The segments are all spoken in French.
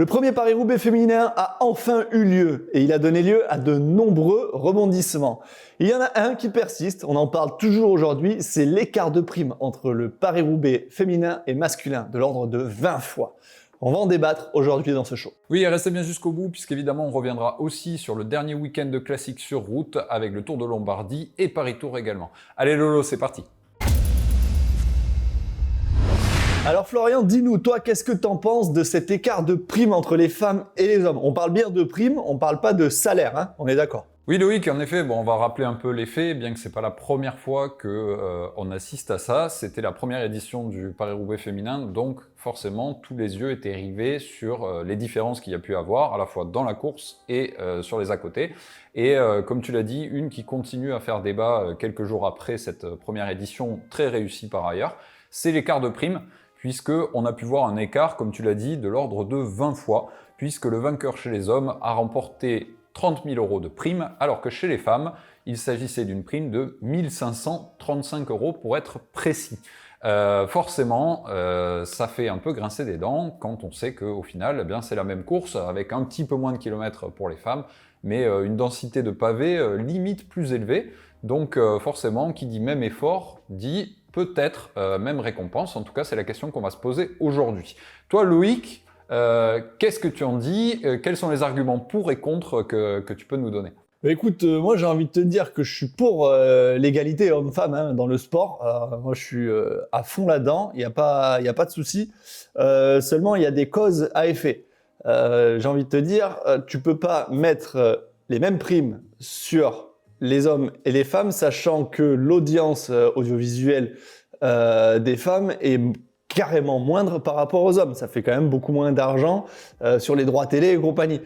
Le premier Paris-Roubaix féminin a enfin eu lieu et il a donné lieu à de nombreux rebondissements. Il y en a un qui persiste, on en parle toujours aujourd'hui, c'est l'écart de prime entre le Paris-Roubaix féminin et masculin, de l'ordre de 20 fois. On va en débattre aujourd'hui dans ce show. Oui, restez bien jusqu'au bout, puisqu'évidemment on reviendra aussi sur le dernier week-end de classique sur route avec le Tour de Lombardie et Paris-Tour également. Allez Lolo, c'est parti. Alors Florian, dis-nous, toi, qu'est-ce que t'en penses de cet écart de prime entre les femmes et les hommes? On parle bien de prime, on parle pas de salaire, hein, on est d'accord? Oui Loïc, en effet, on va rappeler un peu les faits, bien que c'est pas la première fois qu'on assiste à ça. C'était la première édition du Paris-Roubaix féminin, donc forcément tous les yeux étaient rivés sur les différences qu'il y a pu avoir, à la fois dans la course et sur les à côté. Et comme tu l'as dit, une qui continue à faire débat quelques jours après cette première édition, très réussie par ailleurs, c'est l'écart de prime, puisqu'on a pu voir un écart, comme tu l'as dit, de l'ordre de 20 fois, puisque le vainqueur chez les hommes a remporté 30 000 € de prime, alors que chez les femmes, il s'agissait d'une prime de 1 535 € pour être précis. Forcément, ça fait un peu grincer des dents quand on sait qu'au final, eh bien, c'est la même course avec un petit peu moins de kilomètres pour les femmes, mais une densité de pavés limite plus élevée. Donc forcément, qui dit même effort, dit peut-être même récompense. En tout cas, c'est la question qu'on va se poser aujourd'hui. Toi, Loïc, qu'est-ce que tu en dis? Quels sont les arguments pour et contre que tu peux nous donner? Écoute, moi j'ai envie de te dire que je suis pour l'égalité homme-femme hein, dans le sport. Moi je suis à fond là-dedans, il n'y a pas de souci. Seulement il y a des causes à effet. J'ai envie de te dire, tu peux pas mettre les mêmes primes sur les hommes et les femmes, sachant que l'audience audiovisuelle des femmes est carrément moindre par rapport aux hommes. Ça fait quand même beaucoup moins d'argent sur les droits télé et compagnie.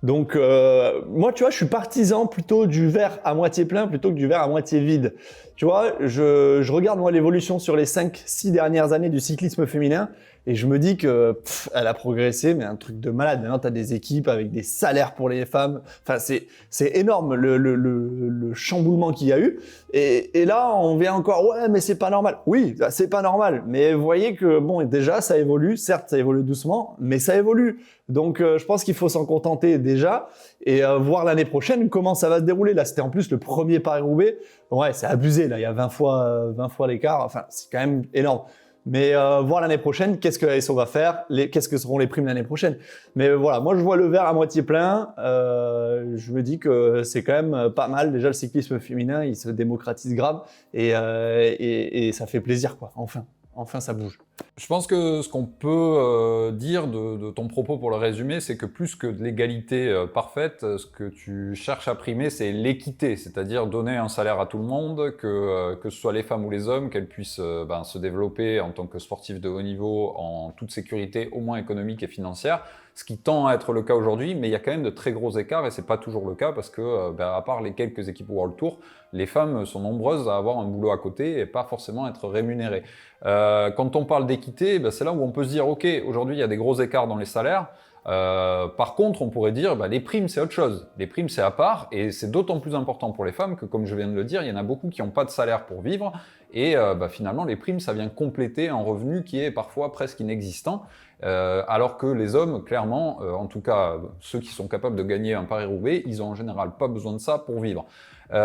Donc moi, tu vois, je suis partisan plutôt du verre à moitié plein plutôt que du verre à moitié vide. Tu vois, je regarde moi l'évolution sur les 5-6 dernières années du cyclisme féminin et je me dis que elle a progressé, mais un truc de malade. Maintenant, tu as des équipes avec des salaires pour les femmes. Enfin, c'est énorme le chamboulement qu'il y a eu. Et là, on vient encore, ouais, mais c'est pas normal. Oui, c'est pas normal. Mais vous voyez que, bon, déjà, ça évolue. Certes, ça évolue doucement, mais ça évolue. Donc, je pense qu'il faut s'en contenter déjà et voir l'année prochaine comment ça va se dérouler. Là, c'était en plus le premier Paris-Roubaix. Ouais, c'est abusé. Là, il y a 20 fois l'écart. Enfin, c'est quand même énorme. Mais voir l'année prochaine, qu'est-ce que ASO va faire, qu'est-ce que seront les primes l'année prochaine. Mais voilà, moi je vois le verre à moitié plein. Je me dis que c'est quand même pas mal. Déjà le cyclisme féminin, il se démocratise grave et ça fait plaisir quoi. Enfin ça bouge. Je pense que ce qu'on peut dire de ton propos pour le résumer, c'est que plus que de l'égalité parfaite, ce que tu cherches à primer, c'est l'équité, c'est-à-dire donner un salaire à tout le monde, que ce soit les femmes ou les hommes, qu'elles puissent se développer en tant que sportifs de haut niveau en toute sécurité, au moins économique et financière, ce qui tend à être le cas aujourd'hui, mais il y a quand même de très gros écarts et c'est pas toujours le cas parce que, à part les quelques équipes World Tour, les femmes sont nombreuses à avoir un boulot à côté et pas forcément être rémunérées. Quand on parle d'équité, c'est là où on peut se dire, ok, aujourd'hui il y a des gros écarts dans les salaires. Par contre, on pourrait dire, les primes c'est autre chose. Les primes c'est à part et c'est d'autant plus important pour les femmes que, comme je viens de le dire, il y en a beaucoup qui n'ont pas de salaire pour vivre et finalement les primes ça vient compléter un revenu qui est parfois presque inexistant. Alors que les hommes, clairement, en tout cas ceux qui sont capables de gagner un Paris-Roubaix, ils ont en général pas besoin de ça pour vivre. Moi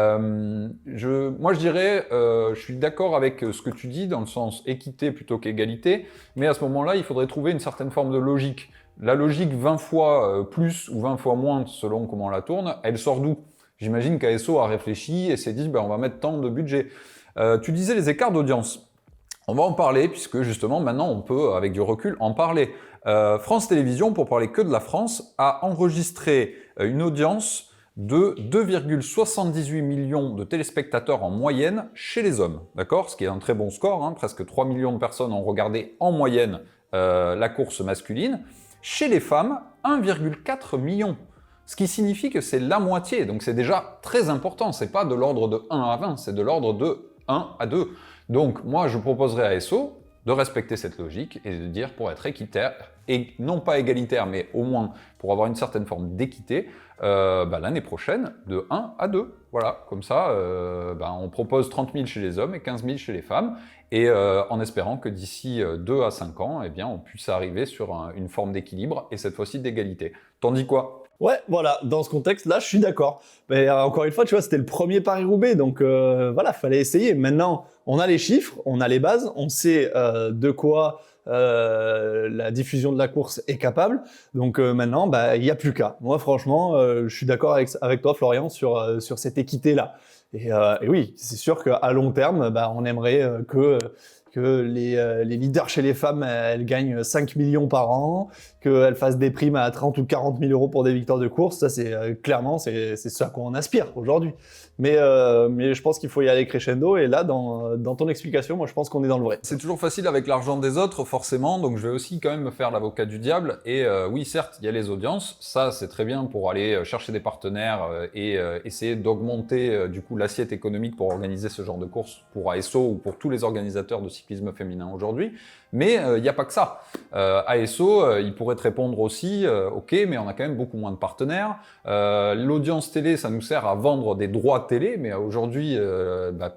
je dirais, je suis d'accord avec ce que tu dis dans le sens équité plutôt qu'égalité, mais à ce moment-là il faudrait trouver une certaine forme de logique. La logique 20 fois plus ou 20 fois moins selon comment on la tourne, elle sort d'où? J'imagine qu'ASO a réfléchi et s'est dit on va mettre tant de budget. Tu disais les écarts d'audience. On va en parler puisque justement maintenant on peut avec du recul en parler. France Télévisions, pour parler que de la France, a enregistré une audience de 2,78 millions de téléspectateurs en moyenne chez les hommes, d'accord? Ce qui est un très bon score, hein, presque 3 millions de personnes ont regardé en moyenne la course masculine. Chez les femmes, 1,4 million, ce qui signifie que c'est la moitié, donc c'est déjà très important, c'est pas de l'ordre de 1 à 20, c'est de l'ordre de 1 à 2. Donc moi je proposerais à ASO de respecter cette logique et de dire pour être équitaire, et non pas égalitaire, mais au moins pour avoir une certaine forme d'équité, l'année prochaine, de 1 à 2. Voilà, comme ça, on propose 30 000 chez les hommes et 15 000 chez les femmes, et en espérant que d'ici 2 à 5 ans, eh bien, on puisse arriver sur une forme d'équilibre, et cette fois-ci d'égalité. T'en dis quoi? Ouais, voilà, dans ce contexte-là, je suis d'accord. Mais encore une fois, tu vois, c'était le premier Paris-Roubaix, donc voilà, fallait essayer. Maintenant, on a les chiffres, on a les bases, on sait de quoi la diffusion de la course est capable. Donc maintenant, il n'y a plus qu'à. Moi, franchement, je suis d'accord avec toi, Florian, sur cette équité-là. Et oui, c'est sûr qu'à long terme, on aimerait que les leaders chez les femmes, elles gagnent 5 millions par an, qu'elles fassent des primes à 30 ou 40 000 euros pour des victoires de course. Ça, c'est clairement, c'est ce à quoi on aspire aujourd'hui. Mais je pense qu'il faut y aller crescendo. Et là, dans ton explication, moi, je pense qu'on est dans le vrai. C'est toujours facile avec l'argent des autres, forcément, donc je vais aussi quand même me faire l'avocat du diable. Et oui, certes, il y a les audiences, ça c'est très bien pour aller chercher des partenaires et essayer d'augmenter du coup l'assiette économique pour organiser ce genre de course pour ASO ou pour tous les organisateurs de cyclisme féminin aujourd'hui. Mais il n'y a pas que ça. ASO, il pourrait te répondre aussi, ok, mais on a quand même beaucoup moins de partenaires. L'audience télé, ça nous sert à vendre des droits télé, mais aujourd'hui,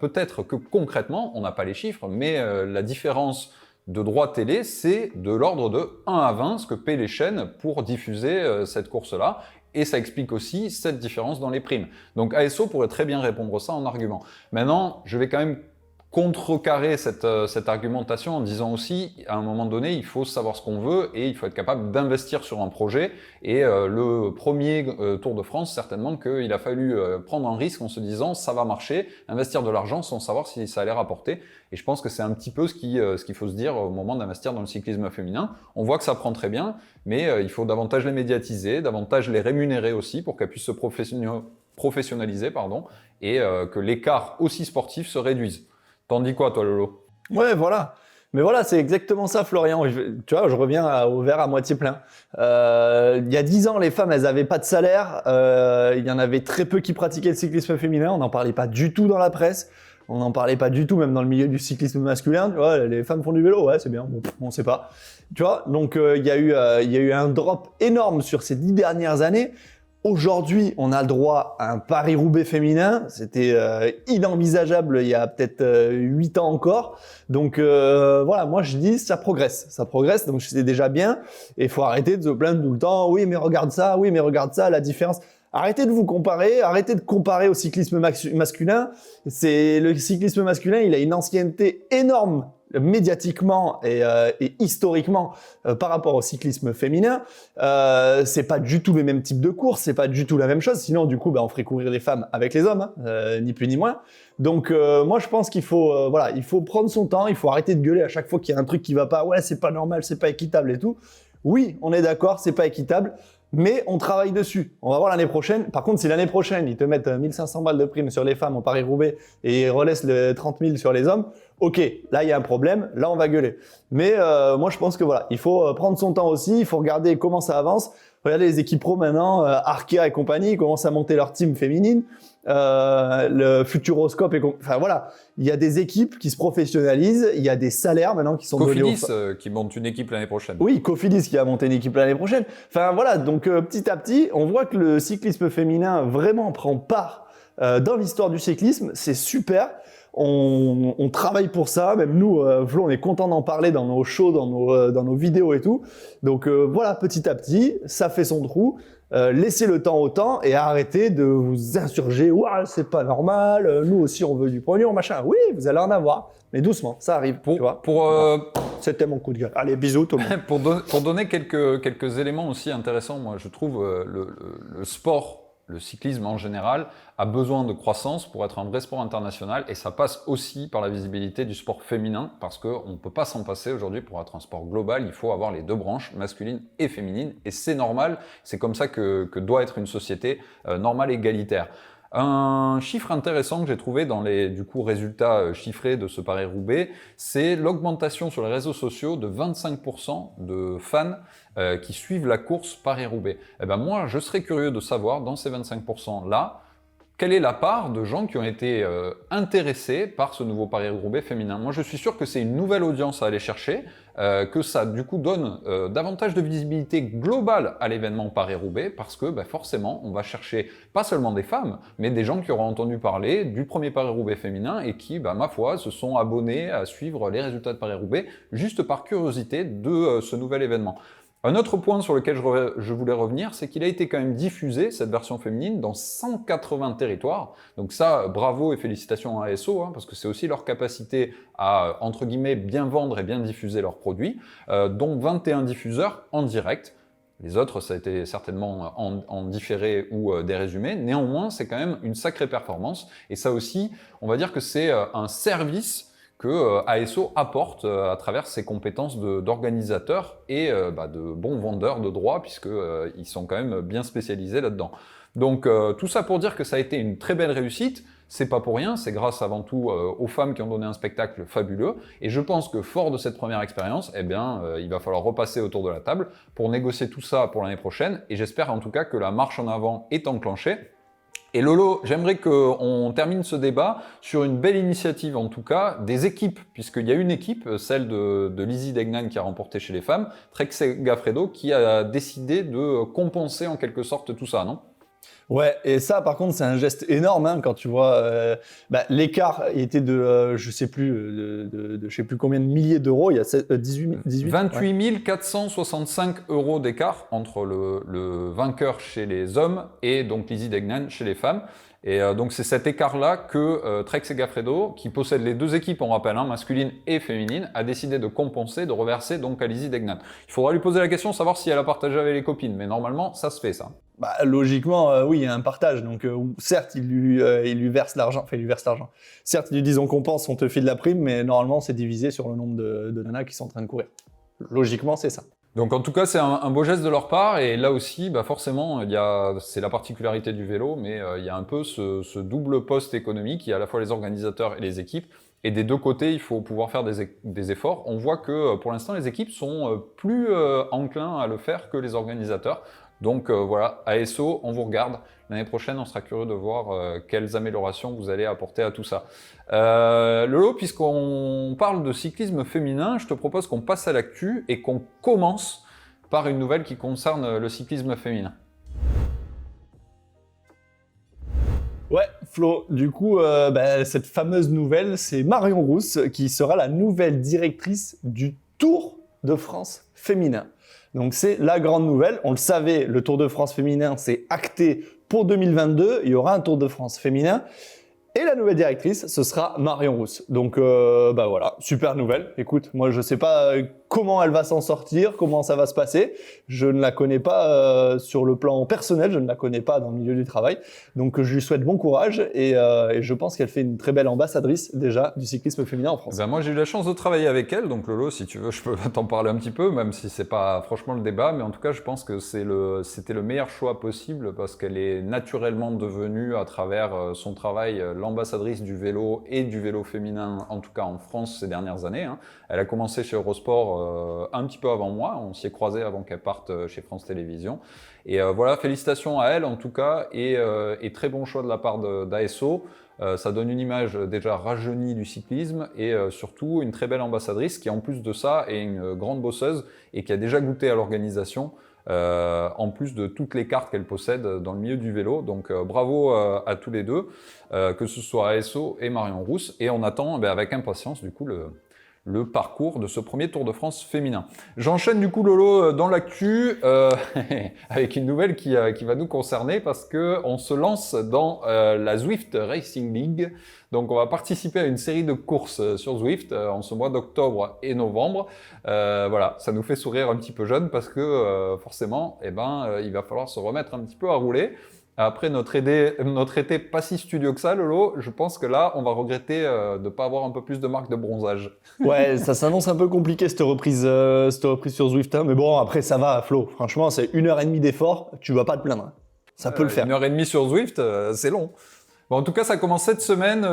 peut-être que concrètement, on n'a pas les chiffres, mais la différence de droits télé, c'est de l'ordre de 1 à 20, ce que paient les chaînes pour diffuser cette course-là. Et ça explique aussi cette différence dans les primes. Donc ASO pourrait très bien répondre ça en argument. Maintenant, je vais quand même contrecarrer cette argumentation en disant aussi, à un moment donné, il faut savoir ce qu'on veut et il faut être capable d'investir sur un projet. Et le premier Tour de France, certainement qu'il a fallu prendre un risque en se disant ça va marcher, investir de l'argent sans savoir si ça allait rapporter. Et je pense que c'est un petit peu ce qu'il faut se dire au moment d'investir dans le cyclisme féminin. On voit que ça prend très bien, mais il faut davantage les médiatiser, davantage les rémunérer aussi pour qu'elles puissent se professionnaliser, et que l'écart aussi sportif se réduise. T'en dis quoi, toi, Lolo? Ouais, voilà. Mais voilà, c'est exactement ça, Florian. Tu vois, je reviens au verre à moitié plein. Il y a 10 ans, les femmes, elles avaient pas de salaire. Il y en avait très peu qui pratiquaient le cyclisme féminin. On n'en parlait pas du tout dans la presse. On n'en parlait pas du tout, même dans le milieu du cyclisme masculin. Tu vois, les femmes font du vélo, ouais, c'est bien. Bon, on sait pas. Tu vois, donc il y a eu un drop énorme sur ces 10 dernières années. Aujourd'hui, on a le droit à un Paris-Roubaix féminin. C'était inenvisageable il y a peut-être 8 ans encore. Donc voilà, moi je dis ça progresse, donc c'est déjà bien. Et il faut arrêter de se plaindre tout le temps. Oui, mais regarde ça, la différence. Arrêtez de vous comparer, arrêtez de comparer au cyclisme masculin. Le cyclisme masculin, il a une ancienneté énorme médiatiquement et historiquement par rapport au cyclisme féminin. C'est pas du tout les mêmes types de courses, c'est pas du tout la même chose. Sinon, du coup, on ferait courir les femmes avec les hommes, ni plus ni moins. Donc, moi, je pense qu'il faut, il faut prendre son temps. Il faut arrêter de gueuler à chaque fois qu'il y a un truc qui va pas. Ouais, c'est pas normal, c'est pas équitable et tout. Oui, on est d'accord, c'est pas équitable. Mais on travaille dessus. On va voir l'année prochaine. Par contre, si l'année prochaine, ils te mettent 1500 balles de prime sur les femmes au Paris-Roubaix et ils relaissent les 30 000 sur les hommes, ok, là, il y a un problème. Là, on va gueuler. Mais moi, je pense que voilà, il faut prendre son temps aussi. Il faut regarder comment ça avance. Regardez les équipes pro maintenant, Arkea et compagnie, ils commencent à monter leur team féminine. Le Futuroscope enfin voilà, il y a des équipes qui se professionnalisent, il y a des salaires maintenant qui sont donnés Cofidis qui monte une équipe l'année prochaine. Oui, Cofidis qui a monté une équipe l'année prochaine. Enfin voilà, donc petit à petit, on voit que le cyclisme féminin vraiment prend part dans l'histoire du cyclisme, c'est super. On travaille pour ça, même nous, Flo, on est content d'en parler dans nos shows, dans nos vidéos et tout. Donc voilà, petit à petit, ça fait son trou. Laissez le temps au temps et arrêtez de vous insurger. Ouah, c'est pas normal. Nous aussi, on veut du pognon, machin. Oui, vous allez en avoir, mais doucement, ça arrive. Tu vois. C'était mon coup de gueule. Allez, bisous tout le monde. Pour donner quelques éléments aussi intéressants, moi, je trouve le sport. Le cyclisme en général a besoin de croissance pour être un vrai sport international et ça passe aussi par la visibilité du sport féminin parce qu'on ne peut pas s'en passer aujourd'hui pour être un sport global, il faut avoir les deux branches, masculine et féminine et c'est normal, c'est comme ça que doit être une société normale et égalitaire. Un chiffre intéressant que j'ai trouvé dans les résultats chiffrés de ce Paris-Roubaix, c'est l'augmentation sur les réseaux sociaux de 25% de fans qui suivent la course Paris-Roubaix. Eh ben moi, je serais curieux de savoir, dans ces 25%-là, quelle est la part de gens qui ont été intéressés par ce nouveau Paris-Roubaix féminin? Moi, je suis sûr que c'est une nouvelle audience à aller chercher, que ça, du coup, donne davantage de visibilité globale à l'événement Paris-Roubaix, parce que forcément, on va chercher pas seulement des femmes, mais des gens qui auront entendu parler du premier Paris-Roubaix féminin et qui, ma foi, se sont abonnés à suivre les résultats de Paris-Roubaix juste par curiosité de ce nouvel événement. Un autre point sur lequel je voulais revenir, c'est qu'il a été quand même diffusé, cette version féminine, dans 180 territoires. Donc ça, bravo et félicitations à ASO, parce que c'est aussi leur capacité à, entre guillemets, bien vendre et bien diffuser leurs produits, dont 21 diffuseurs en direct. Les autres, ça a été certainement en différé ou des résumés. Néanmoins, c'est quand même une sacrée performance. Et ça aussi, on va dire que c'est un service que ASO apporte à travers ses compétences d'organisateur et de bons vendeurs de droits, puisqu'ils sont quand même bien spécialisés là-dedans. Donc tout ça pour dire que ça a été une très belle réussite. C'est pas pour rien, c'est grâce avant tout aux femmes qui ont donné un spectacle fabuleux. Et je pense que fort de cette première expérience, il va falloir repasser autour de la table pour négocier tout ça pour l'année prochaine. Et j'espère en tout cas que la marche en avant est enclenchée. Et Lolo, j'aimerais qu'on termine ce débat sur une belle initiative, en tout cas, des équipes, puisqu'il y a une équipe, celle de Lizzie Deignan qui a remporté chez les femmes, Trek Segafredo, qui a décidé de compenser en quelque sorte tout ça, non? Ouais, et ça, par contre, c'est un geste énorme quand tu vois l'écart était de, je sais plus, je sais plus combien de milliers d'euros. Il y a 18 28 465 € d'écart entre le vainqueur chez les hommes et donc Lizzie Deignan chez les femmes. Et donc c'est cet écart-là que Trek Segafredo, qui possède les deux équipes, on rappelle, masculine et féminine, a décidé de compenser, de reverser donc à Lizzie Deignan. Il faudra lui poser la question, savoir si elle a partagé avec les copines, mais normalement ça se fait ça. Logiquement, oui, il y a un partage. Donc, certes, il lui verse l'argent. Enfin, il lui verse l'argent. Certes, ils lui disent on compense, on te file la prime, mais normalement, c'est divisé sur le nombre de nanas qui sont en train de courir. Logiquement, c'est ça. Donc en tout cas, c'est un beau geste de leur part, et là aussi, forcément, c'est la particularité du vélo, mais il y a un peu ce double poste économique, il y a à la fois les organisateurs et les équipes, et des deux côtés, il faut pouvoir faire des efforts. On voit que pour l'instant, les équipes sont plus enclins à le faire que les organisateurs. Donc voilà, ASO, on vous regarde. L'année prochaine, on sera curieux de voir quelles améliorations vous allez apporter à tout ça. Lolo, puisqu'on parle de cyclisme féminin, je te propose qu'on passe à l'actu et qu'on commence par une nouvelle qui concerne le cyclisme féminin. Ouais, Flo, du coup, cette fameuse nouvelle, c'est Marion Rousse qui sera la nouvelle directrice du Tour de France féminin. Donc c'est la grande nouvelle. On le savait, le Tour de France féminin, c'est acté pour 2022. Il y aura un Tour de France féminin. Et la nouvelle directrice, ce sera Marion Rousse. Donc voilà, super nouvelle. Écoute, moi je sais pas comment elle va s'en sortir, comment ça va se passer. Je ne la connais pas sur le plan personnel, je ne la connais pas dans le milieu du travail. Donc je lui souhaite bon courage et je pense qu'elle fait une très belle ambassadrice déjà du cyclisme féminin en France. Moi j'ai eu la chance de travailler avec elle, donc Lolo, si tu veux, je peux t'en parler un petit peu, même si c'est pas franchement le débat, mais en tout cas je pense que c'était le meilleur choix possible parce qu'elle est naturellement devenue à travers son travail l'ambassadrice du vélo et du vélo féminin, en tout cas en France ces dernières années. Elle a commencé chez Eurosport un petit peu avant moi, on s'y est croisés avant qu'elle parte chez France Télévisions. Et voilà, félicitations à elle en tout cas, et très bon choix de la part d'ASO. Ça donne une image déjà rajeunie du cyclisme et surtout une très belle ambassadrice qui en plus de ça est une grande bosseuse et qui a déjà goûté à l'organisation. En plus de toutes les cartes qu'elle possède dans le milieu du vélo. Donc bravo à tous les deux, que ce soit ASO et Marion Rousse. Et on attend avec impatience du coup le parcours de ce premier Tour de France féminin. J'enchaîne du coup Lolo dans l'actu avec une nouvelle qui va nous concerner parce que on se lance dans la Zwift Racing League. Donc on va participer à une série de courses sur Zwift en ce mois d'octobre et novembre. Voilà, ça nous fait sourire un petit peu jeune parce que forcément, il va falloir se remettre un petit peu à rouler. Après notre été pas si studieux que ça, Lolo, je pense que là, on va regretter de ne pas avoir un peu plus de marques de bronzage. Ouais, ça s'annonce un peu compliqué cette reprise sur Zwift, mais bon, après ça va, Flo. Franchement, c'est 1h30 d'effort, tu vas pas te plaindre. Ça peut le faire. 1h30 sur Zwift, c'est long. Bon, en tout cas, ça commence cette semaine.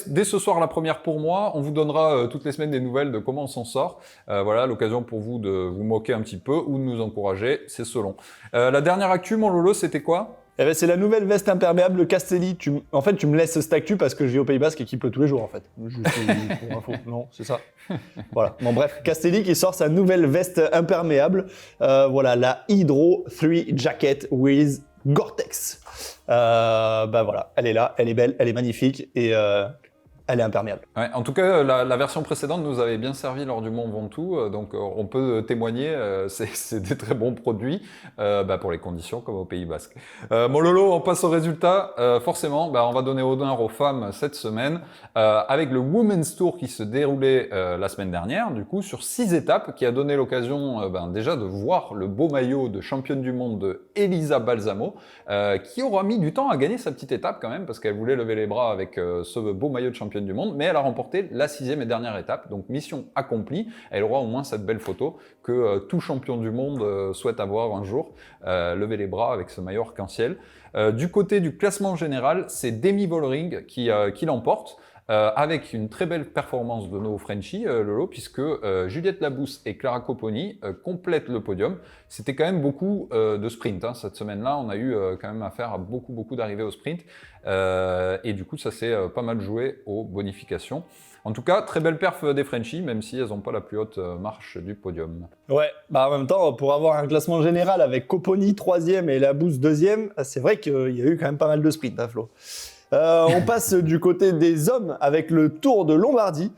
Dès ce soir, la première pour moi. On vous donnera toutes les semaines des nouvelles de comment on s'en sort. Voilà, l'occasion pour vous de vous moquer un petit peu ou de nous encourager, c'est selon. La dernière actu, mon Lolo, c'était quoi ? Eh ben, c'est la nouvelle veste imperméable Castelli. En fait, tu me laisses cette actu parce que je vis au Pays Basque et qu'il pleut tous les jours, en fait. Juste pour info. Non, c'est ça. Voilà. Bon, bref, Castelli qui sort sa nouvelle veste imperméable. Voilà, la Hydro 3 Jacket with Gore-Tex. Voilà, elle est là, elle est belle, elle est magnifique et elle est imperméable. Ouais, en tout cas, la version précédente nous avait bien servi lors du Mont Ventoux, donc on peut témoigner, c'est des très bons produits pour les conditions comme au Pays Basque. Mon Lolo, on passe au résultat. Forcément, on va donner honneur aux femmes cette semaine avec le Women's Tour qui se déroulait la semaine dernière, du coup sur 6 étapes, qui a donné l'occasion déjà de voir le beau maillot de championne du monde de Elisa Balsamo, qui aura mis du temps à gagner sa petite étape quand même, parce qu'elle voulait lever les bras avec ce beau maillot de championne du monde, mais elle a remporté la 6e et dernière étape, donc mission accomplie. Elle aura au moins cette belle photo que tout champion du monde souhaite avoir un jour, lever les bras avec ce maillot arc-en-ciel. Du côté du classement général, c'est Demi Vollering qui l'emporte, avec une très belle performance de nos Frenchies, Lolo, puisque Juliette Labousse et Clara Copponi complètent le podium. C'était quand même beaucoup de sprint, hein. Cette semaine-là, on a eu quand même affaire à beaucoup d'arrivées au sprint, et du coup, ça s'est pas mal joué aux bonifications. En tout cas, très belle perf des Frenchies, même si elles n'ont pas la plus haute marche du podium. Ouais, en même temps, pour avoir un classement général avec Copponi 3e et Labousse 2e, c'est vrai qu'il y a eu quand même pas mal de sprints, hein, Flo. On passe du côté des hommes avec le Tour de Lombardie.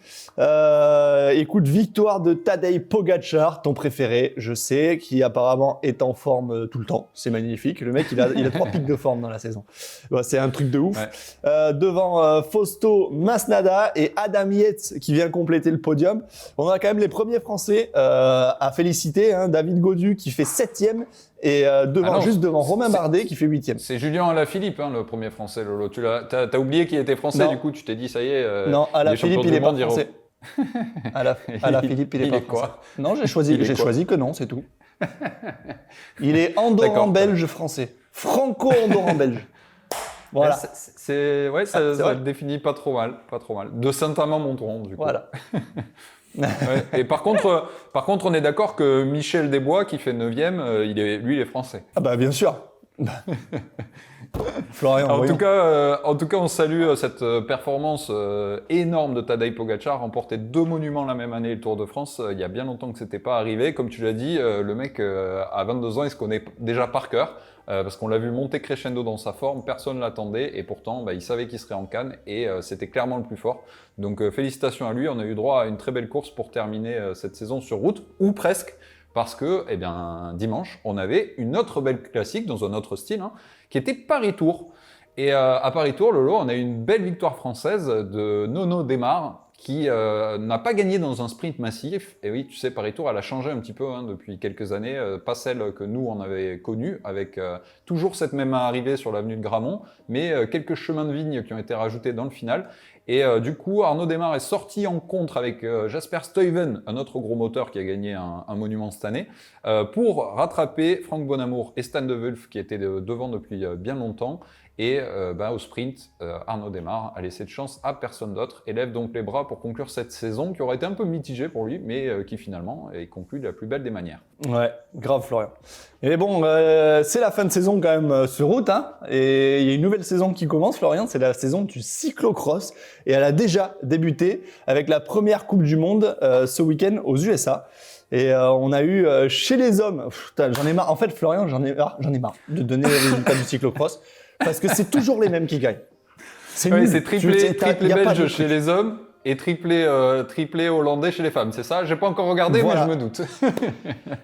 Écoute, victoire de Tadej Pogačar, ton préféré, je sais, qui apparemment est en forme tout le temps. C'est magnifique. Le mec, il a 3 pics de forme dans la saison. Ouais, c'est un truc de ouf. Ouais. Devant Fausto Masnada et Adam Yates qui vient compléter le podium. On a quand même les premiers Français à féliciter, hein, David Gaudu qui fait 7e. Et juste devant Romain Bardet qui fait 8e. C'est Julien Alaphilippe, hein, le premier français, Lolo. T'as oublié qu'il était français, non. Du coup tu t'es dit ça y est. Non, Alaphilippe il est pas français. Alaphilippe il est pas français. Non, j'ai choisi que non, c'est tout. Il est andorran belge français. Franco-andorran belge. Voilà. Ça le définit pas trop mal. De Saint-Amand-Montrond, du coup. Voilà. Ouais. Et par contre, on est d'accord que Michel Desbois, qui fait 9e, il est français. Ah bah bien sûr. Florian, en tout cas, on salue cette performance énorme de Tadej Pogačar, remporté 2 monuments la même année, le Tour de France. Il y a bien longtemps que c'était pas arrivé. Comme tu l'as dit, le mec, à 22 ans, il se connaît déjà par cœur. Parce qu'on l'a vu monter crescendo dans sa forme, personne l'attendait et pourtant il savait qu'il serait en Cannes et c'était clairement le plus fort. Donc félicitations à lui, on a eu droit à une très belle course pour terminer cette saison sur route, ou presque, parce que dimanche, on avait une autre belle classique dans un autre style, hein, qui était Paris-Tours. Et à Paris-Tours, Lolo, on a eu une belle victoire française de Nono Desmar, qui n'a pas gagné dans un sprint massif. Et oui, tu sais, Paris-Tours, elle a changé un petit peu depuis quelques années, pas celle que nous, on avait connue, avec toujours cette même arrivée sur l'avenue de Grammont, mais quelques chemins de vigne qui ont été rajoutés dans le final. Et du coup, Arnaud Desmar est sorti en contre avec Jasper Stuyven, un autre gros moteur qui a gagné un monument cette année, pour rattraper Franck Bonamour et Stan de Wulf, qui étaient devant depuis bien longtemps. Et au sprint, Arnaud Desmar a laissé de chance à personne d'autre et lève donc les bras pour conclure cette saison qui aurait été un peu mitigée pour lui, mais qui finalement est conclue de la plus belle des manières. Ouais, grave Florian. Et bon, c'est la fin de saison quand même sur route, hein, et il y a une nouvelle saison qui commence, Florian, c'est la saison du cyclocross, et elle a déjà débuté avec la première Coupe du Monde ce week-end aux USA. Et on a eu chez les hommes, j'en ai marre, en fait Florian, j'en ai marre de donner les résultats du cyclocross. Parce que c'est toujours les mêmes qui gagnent. C'est triplé belge chez les hommes et triplé hollandais chez les femmes. C'est ça? J'ai pas encore regardé, voilà. Mais je me doute.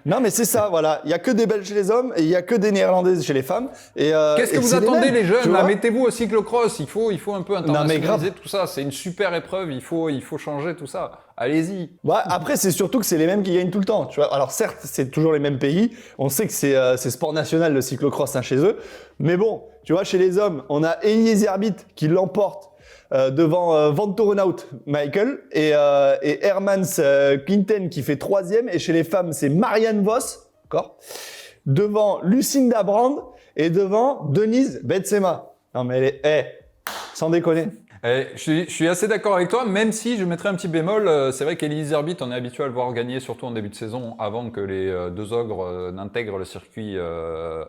Non, mais c'est ça, voilà. Il y a que des Belges chez les hommes et il y a que des Néerlandaises chez les femmes. Qu'est-ce que vous attendez, les jeunes? Mettez-vous au cyclocross. Il faut un peu internationaliser tout ça. C'est une super épreuve. Il faut changer tout ça. Allez-y. Ouais, après, c'est surtout que c'est les mêmes qui gagnent tout le temps. Tu vois. Alors certes, c'est toujours les mêmes pays. On sait que c'est sport national le cyclocross chez eux. Mais bon, tu vois, chez les hommes, on a Elias Zerbit qui l'emporte devant Vantorenhout Michael et Hermans Clinton qui fait 3e. Et chez les femmes, c'est Marianne Vos, d'accord, devant Lucinda Brand et devant Denise Betsema. Non mais sans déconner. Je suis assez d'accord avec toi, même si je mettrais un petit bémol. C'est vrai qu'Elise Herbit, on est habitué à le voir gagner, surtout en début de saison, avant que les deux ogres n'intègrent le circuit,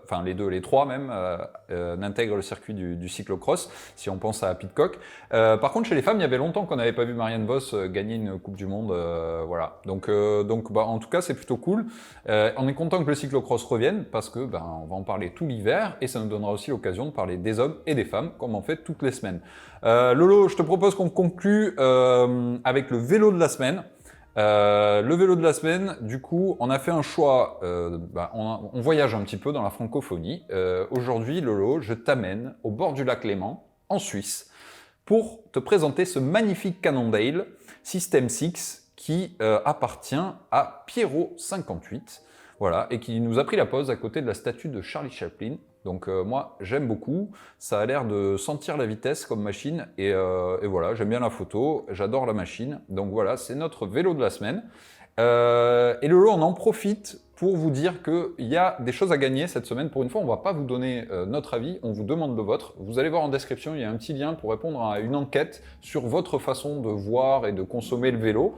enfin les trois même, n'intègrent le circuit du cyclocross, si on pense à Pidcock. Par contre, chez les femmes, il y avait longtemps qu'on n'avait pas vu Marianne Vos gagner une Coupe du Monde. Voilà. Donc en tout cas, c'est plutôt cool. On est content que le cyclocross revienne, parce que on va en parler tout l'hiver, et ça nous donnera aussi l'occasion de parler des hommes et des femmes, comme on fait toutes les semaines. Lolo, je te propose qu'on conclue avec le vélo de la semaine. Le vélo de la semaine, du coup, on a fait un choix, on voyage un petit peu dans la francophonie. Aujourd'hui, Lolo, je t'amène au bord du lac Léman, en Suisse, pour te présenter ce magnifique Cannondale System 6 qui appartient à Pierrot 58, voilà, et qui nous a pris la pose à côté de la statue de Charlie Chaplin. Donc moi, j'aime beaucoup. Ça a l'air de sentir la vitesse comme machine. Et voilà, j'aime bien la photo, j'adore la machine. Donc voilà, c'est notre vélo de la semaine. Et Lolo, on en profite pour vous dire qu'il y a des choses à gagner cette semaine. Pour une fois, on ne va pas vous donner notre avis, on vous demande le vôtre. Vous allez voir en description, il y a un petit lien pour répondre à une enquête sur votre façon de voir et de consommer le vélo.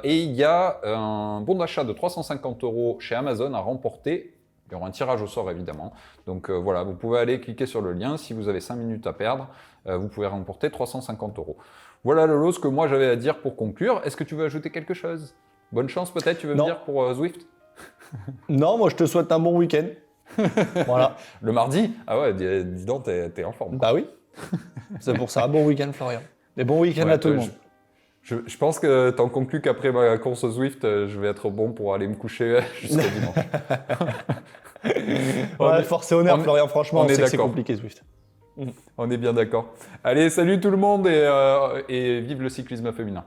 Et il y a un bon d'achat de 350 € chez Amazon à remporter. Il y aura un tirage au sort, évidemment. Donc voilà, vous pouvez aller cliquer sur le lien. Si vous avez 5 minutes à perdre, vous pouvez remporter 350 €. Voilà, Lolo, ce que moi j'avais à dire pour conclure. Est-ce que tu veux ajouter quelque chose? Bonne chance, peut-être, tu veux me dire, pour Zwift? Non, moi je te souhaite un bon week-end. Voilà. Le mardi? Ah ouais, dis donc, t'es en forme. Bah oui. C'est pour ça. Bon week-end, Florian. Et bon week-end Ouais, à tout le monde. Je pense que t'en conclus qu'après ma course au Zwift, je vais être bon pour aller me coucher jusqu'à dimanche. Ouais, force et honneur, Florian. Franchement, on sait que c'est d'accord. compliqué, Zwift. On est bien d'accord. Allez, salut tout le monde et vive le cyclisme féminin.